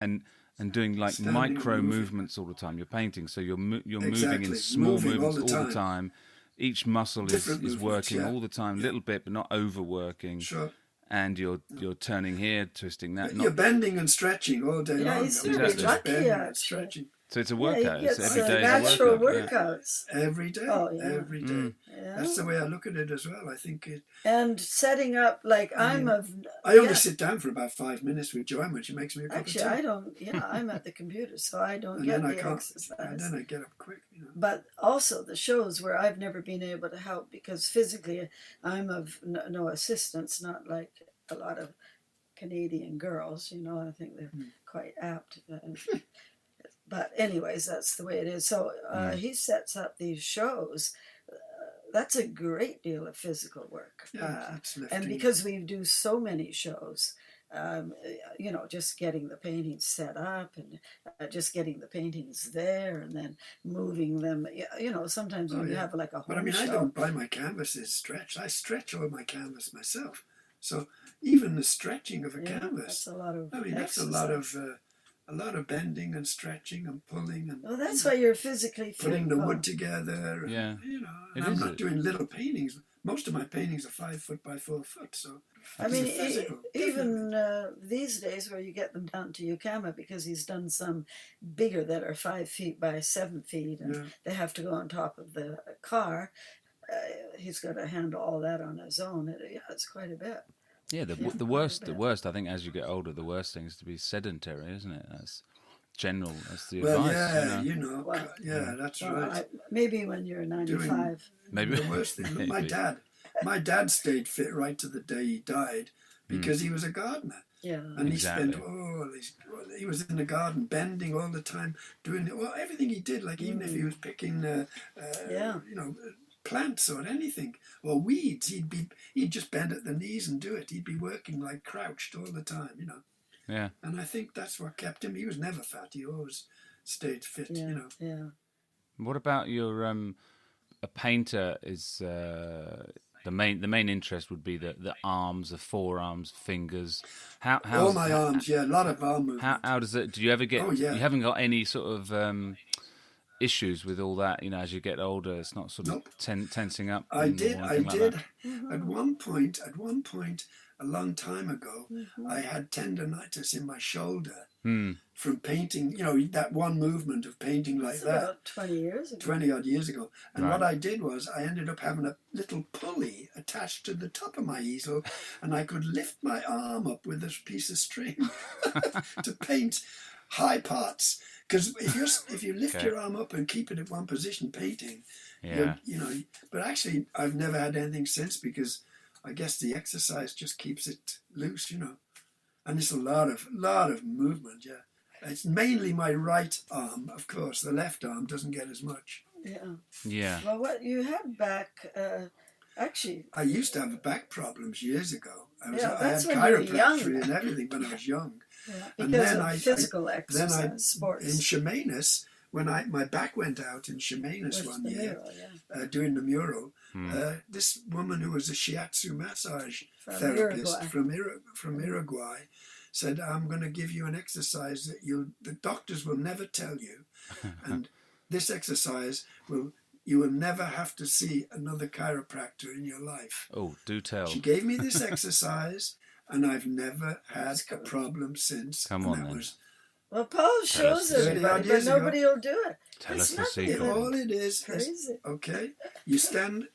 and doing like Standing micro and moving. movements all the time. You're painting, so you're moving in Exactly. small Moving all movements the all the time. time. Each muscle Different is movements, working yeah. all the time, a little bit, but not overworking. Sure. And you're turning here, twisting that. You're bending and stretching all day Yeah, long. he's I mean, very Exactly. just lucky, bending and actually. stretching. So it's a Yeah, workout. he gets Every day is a natural workout. workouts. Every day. Oh, yeah. Every day. Yeah. That's the way I look at it as well. I think it. And setting up, like, I yeah. only sit down for about 5 minutes with Joanne when she makes me a cup Actually, of tea. I don't, I'm at the computer, so I don't And get then I the can't. exercise. And then I get up quick. But also the shows where I've never been able to help because physically I'm of no assistance, not like a lot of Canadian girls, I think they're quite apt. But anyways, that's the way it is. So he sets up these shows. That's a great deal of physical work. Yeah, it's lifting. And because we do so many shows, just getting the paintings set up and just getting the paintings there and then moving them. Sometimes when you have like a home show. I don't buy my canvases stretched. I stretch all my canvas myself. So even the stretching of a canvas, that's a lot of that's a lot of bending and stretching and pulling and. Well, that's why you're physically fit. Putting the wood together. And, yeah. And I'm not doing little paintings. Most of my paintings are 5 foot by 4 foot. So I mean, even these days where you get them down to Ygartua, because he's done some bigger that are 5 feet by 7 feet, and they have to go on top of the car. He's got to handle all that on his own. It's quite a bit. Yeah, the worst. I think as you get older, the worst thing is to be sedentary, isn't it? That's general. That's the advice. That's right. Maybe when you're 95. Maybe the worst thing. Maybe. My dad stayed fit right to the day he died because he was a gardener. Yeah, and he spent he was in the garden bending all the time, doing everything he did. Like even if he was picking, plants or anything or weeds, he'd just bend at the knees and do it. He'd be working like crouched all the time, Yeah. And I think that's what kept him. He was never fat. He always stayed fit. Yeah. What about your a painter is the main interest would be the arms, the forearms, fingers. All my arms, a lot of arm movement. How does it? Do you ever get? Oh, yeah. You haven't got any sort of issues with all that, as you get older. It's not sort of tensing up. I did. Mm-hmm. At one point, a long time ago, I had tendonitis in my shoulder from painting. That one movement of painting like that. About 20 years ago. 20 odd years ago. And what I did was I ended up having a little pulley attached to the top of my easel, and I could lift my arm up with this piece of string to paint high parts. Because if you lift your arm up and keep it at one position painting, but actually I've never had anything since because I guess the exercise just keeps it loose, and it's a lot of movement. Yeah, it's mainly my right arm, of course. The left arm doesn't get as much. Yeah. Well, what you had back, actually, I used to have back problems years ago. I that's had when you were young. chiropractic and everything when I was young. Because of physical exercise, sports. In Chemainus, when my back went out in Chemainus one year, doing the mural, this woman who was a shiatsu massage therapist from Uruguay said, "I'm going to give you an exercise that the doctors will never tell you, and this exercise you will never have to see another chiropractor in your life." Oh, do tell. She gave me this exercise. And I've never had a problem since. Come on, then. Well, Paul shows everybody, but nobody will do it. Tell us the secret. All it is crazy. Okay, you stand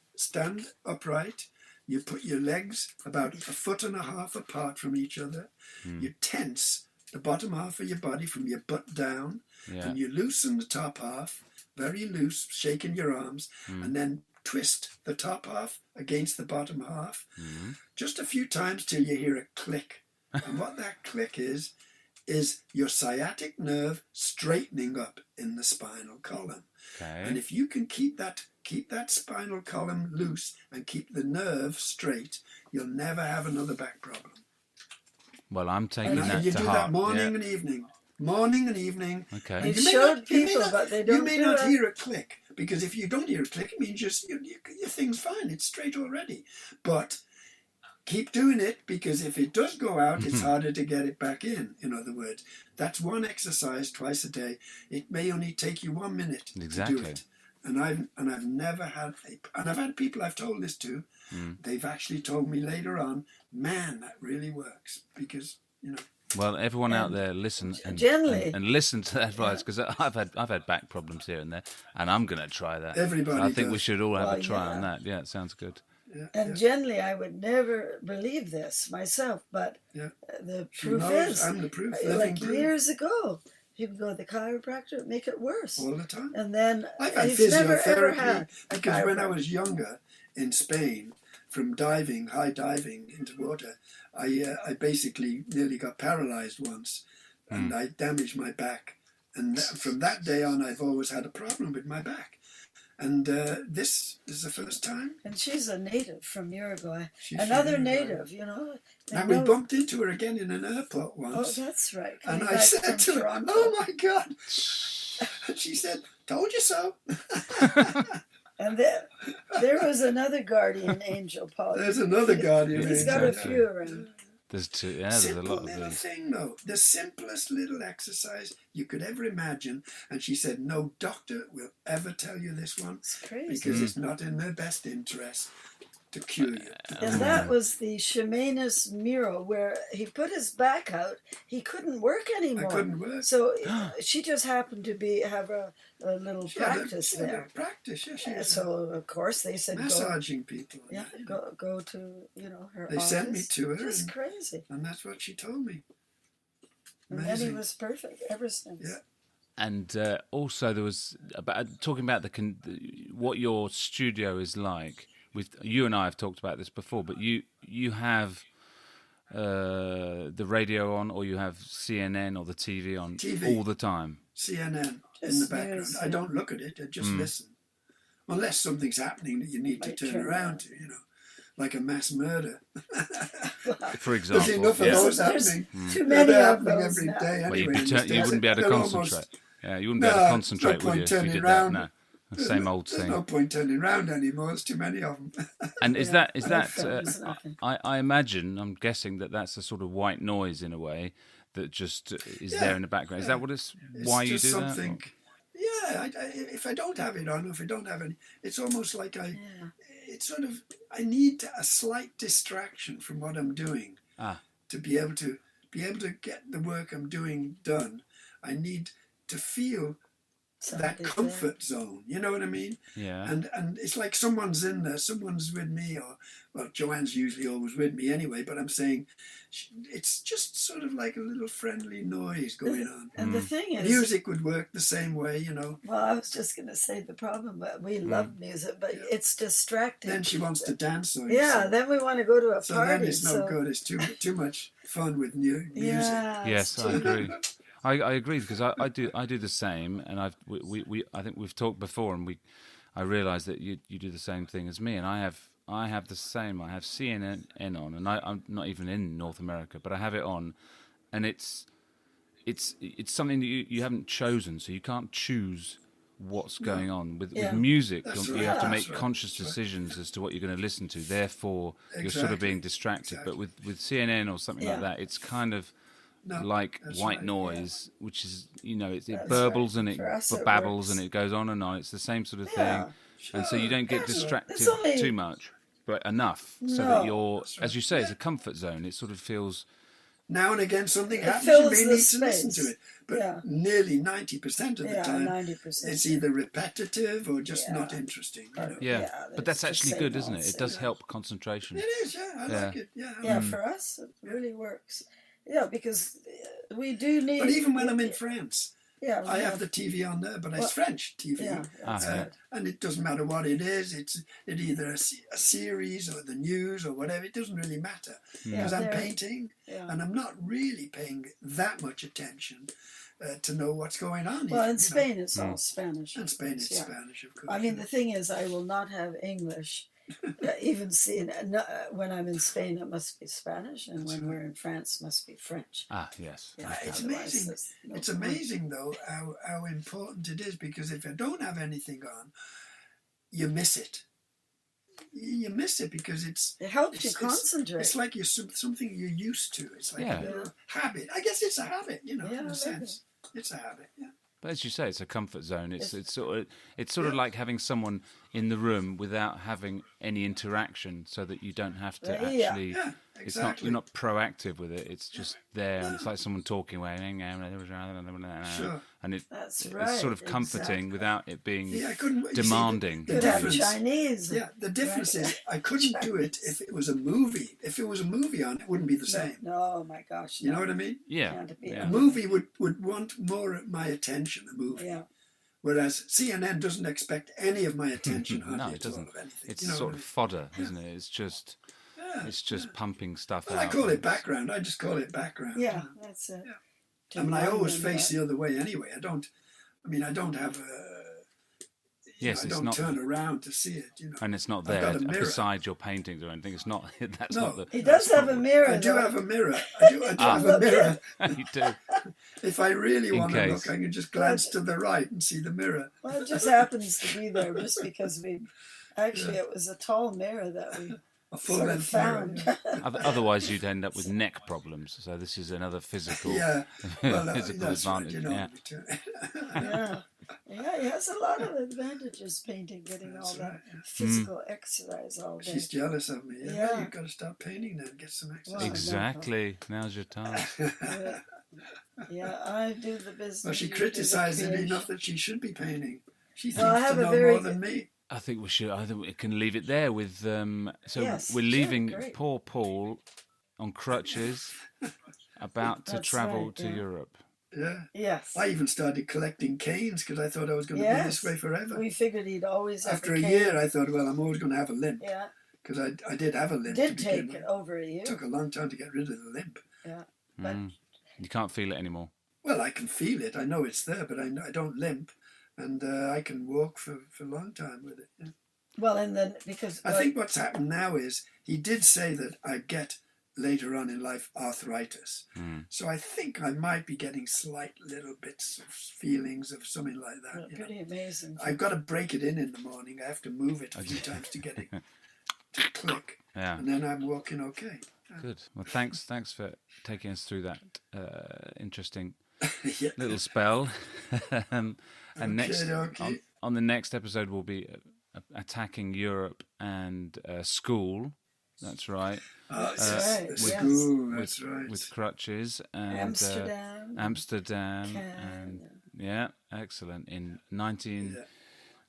upright. You put your legs about 1.5 feet apart from each other. You tense the bottom half of your body from your butt down, and you loosen the top half, very loose, shaking your arms, and then twist the top half against the bottom half, just a few times till you hear a click. And what that click is your sciatic nerve straightening up in the spinal column. Okay. And if you can keep that spinal column loose and keep the nerve straight, you'll never have another back problem. Well, I'm taking that to heart. You do that morning and evening. Morning and evening. Okay. And you showed people, but they don't. You may not hear a click, because if you don't hear a click, it means your thing's fine. It's straight already. But keep doing it, because if it does go out, it's harder to get it back in other words. That's one exercise twice a day. It may only take you 1 minute to do it. And I've never had, and I've had people I've told this to, they've actually told me later on, man, that really works, because, Well, everyone out there, listen and listen to that advice, because I've had back problems here and there, and I'm going to try that. Everybody I think does. we should all have a try on that. Yeah, it sounds good. Yeah, and generally, I would never believe this myself, but the proof is, I'm the proof, like proof. Years ago, you can go to the chiropractor, make it worse. All the time. And then I've had he's never ever physiotherapy, had because when I was younger in Spain, from high diving into water, I basically nearly got paralyzed once, and I damaged my back. And from that day on, I've always had a problem with my back. And this is the first time. And she's a native from Uruguay. She's Another from Uruguay. native, And we bumped into her again in an airport once. Oh, that's right. And I said to her, "Oh my God!" And she said, "Told you so." And there was another guardian angel, Paul. There's another guardian angel. He's got a few around. There's two. Yeah, there's a Simple lot of little these. thing, though. The simplest little exercise you could ever imagine. And she said, no doctor will ever tell you this one, It's crazy. because it's not in their best interest to cure you. And that was the Chemainus mural where he put his back out. He couldn't work anymore. I couldn't work. So she just happened to have a little practice she had there. a practice, yeah. She was So of course they said massaging people. go to her They office. sent me to her. Just crazy. And that's what she told me. And then he was perfect ever since. Yeah. And also there was talking about what your studio is like. You and I have talked about this before, but you have the radio on, or you have CNN or the TV on all the time. CNN in the background. I don't look at it. I just listen. Unless something's happening that you need to turn around to, like a mass murder. For example. There's enough of those happening. Too many They're of happening those every now. day Well, anyway. you wouldn't be able to concentrate. You wouldn't be able to concentrate, would you, if you did that? No. Same old thing. There's no point turning round anymore. There's too many of them. And is that I imagine, I'm guessing that's a sort of white noise in a way that just is there in the background. Is that what it's why you do something, that? Yeah, if I don't have it on, or if I don't have any, it's almost like it's sort of, I need a slight distraction from what I'm doing to be able to get the work I'm doing done. I need to feel that comfort zone, you know what I mean? Yeah. And it's like someone's in there, someone's with me, well, Joanne's usually always with me anyway, but I'm saying it's just sort of like a little friendly noise going on. And the thing is, music would work the same way, Well, I was just going to say the problem, but we love music, but it's distracting. Then she wants to dance, so then we want to go to a so party. then it's no good. It's too much fun with music. Yes, I agree. I agree, because I do the same, and I think we've talked before, and I realise that you do the same thing as me, and I have the same. I have CNN on, and I'm not even in North America, but I have it on, and it's something that you haven't chosen, so you can't choose what's going on with music. You have to make conscious decisions as to what you're going to listen to. Therefore, you're sort of being distracted. But with CNN or something like that, it's kind of white noise, which is, it burbles and it babbles and it goes on and on. It's the same sort of thing. And so you don't get distracted too much, but enough so that you're, as you say, it's a comfort zone. It sort of feels... Now and again something happens, you may need to listen to it. But Yeah. nearly 90% of the time, 90%. it's either repetitive or just not interesting. You know? Yeah, Yeah, but that's it's the actually same good, isn't old, it? It same does old. help concentration. It is, yeah. I like it. Yeah, Yeah, for us, it really works. Yeah, because we do need... But even when I'm in France, I have the the TV on there, but it's French TV. Yeah, that's Ah, good. And it doesn't matter what it is. It's either a series or the news or whatever. It doesn't really matter. Because I'm painting and I'm not really paying that much attention to know what's going on. Well, even, in Spain, it's all Spanish. In Spain, it's Yeah. Spanish, of course. I mean, the thing is, I will not have English. Even when I'm in Spain, it must be Spanish, and when we're in France, it must be French. Ah, yes. Yeah, It's otherwise amazing. there's no It's point. amazing, though, how important it is, because if I don't have anything on, you miss it. you miss it because It helps you concentrate. It's like something you're used to. It's like a little habit. I guess it's a habit, in a sense. It's a habit, yeah. But as you say, it's a comfort zone. It's sort of like having someone in the room without having any interaction, so that you don't have to actually. Yeah, exactly. You're not proactive with it. It's just there, and it's like someone talking away, Sure. and That's it's right, sort of comforting without it being demanding. You see, the difference, Chinese. Yeah, the difference is I couldn't do it if it was a movie. If it was a movie on, it wouldn't be the same. No, my gosh. You know what I mean? Yeah. A movie would want more of my attention. A movie. Yeah. Whereas CNN doesn't expect any of my attention. No, it doesn't. It's you know sort of fodder, isn't it? It's just. It's just pumping stuff out. I call it background. I just call it background. Yeah, that's it. Yeah. I mean, I always face the other way anyway. I don't have a... Yes, I don't turn around to see it, And it's not there beside your paintings or anything. It's not... That's not the... He does have a mirror. I do have a mirror. I do have a mirror. You do. If I really want to look, I can just glance to the right and see the mirror. Well, it just happens to be there just because we... Actually, it was a tall mirror that we... A full-length mirror. Otherwise, you'd end up with neck problems. So this is another physical, physical advantage. Yeah, he has a lot of advantages painting, getting all that physical exercise all day. She's jealous of me. Yeah, you've got to stop painting now and get some exercise. Well, exactly. Now's your time. Yeah, I do the business. Well, she criticises me enough that she should be painting. She thinks to know more than me. I think we should. I think we can leave it there with. We're leaving poor Paul on crutches, about to travel to Europe. Yeah. Yes. I even started collecting canes because I thought I was going to be this way forever. We figured he'd always have After a year, I thought, well, I'm always going to have a limp. Yeah. Because I did have a limp. It did take over a year. It took a long time to get rid of the limp. Yeah. But you can't feel it anymore. Well, I can feel it. I know it's there, but I don't limp. And I can walk for a long time with it. Yeah. Well, and then because... I think what's happened now is he did say that I get later on in life arthritis. So I think I might be getting slight little bits of feelings of something like that. Pretty amazing. I've got to break it in the morning. I have to move it a few times to get it to click. Yeah. And then I'm walking okay. Good. Well, thanks for taking us through that interesting little spell. And on the next episode, we'll be attacking Europe and school. That's right. With crutches and Amsterdam and excellent in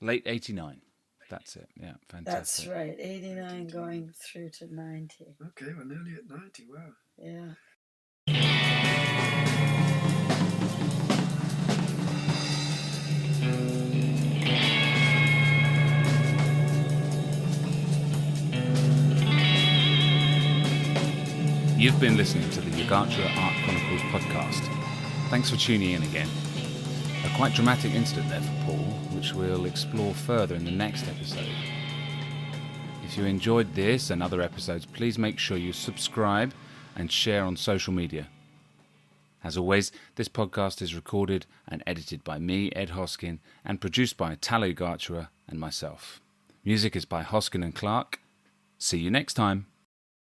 late 89. That's it. Yeah, fantastic. That's right. 89 going through to 90. Okay, we're nearly at 90. Wow. Yeah. You've been listening to the Ygartua Art Chronicles podcast. Thanks for tuning in again. A quite dramatic incident there for Paul, which we'll explore further in the next episode. If you enjoyed this and other episodes, please make sure you subscribe and share on social media. As always, this podcast is recorded and edited by me, Ed Hoskin, and produced by Ygartua and myself. Music is by Hoskin and Clark. See you next time.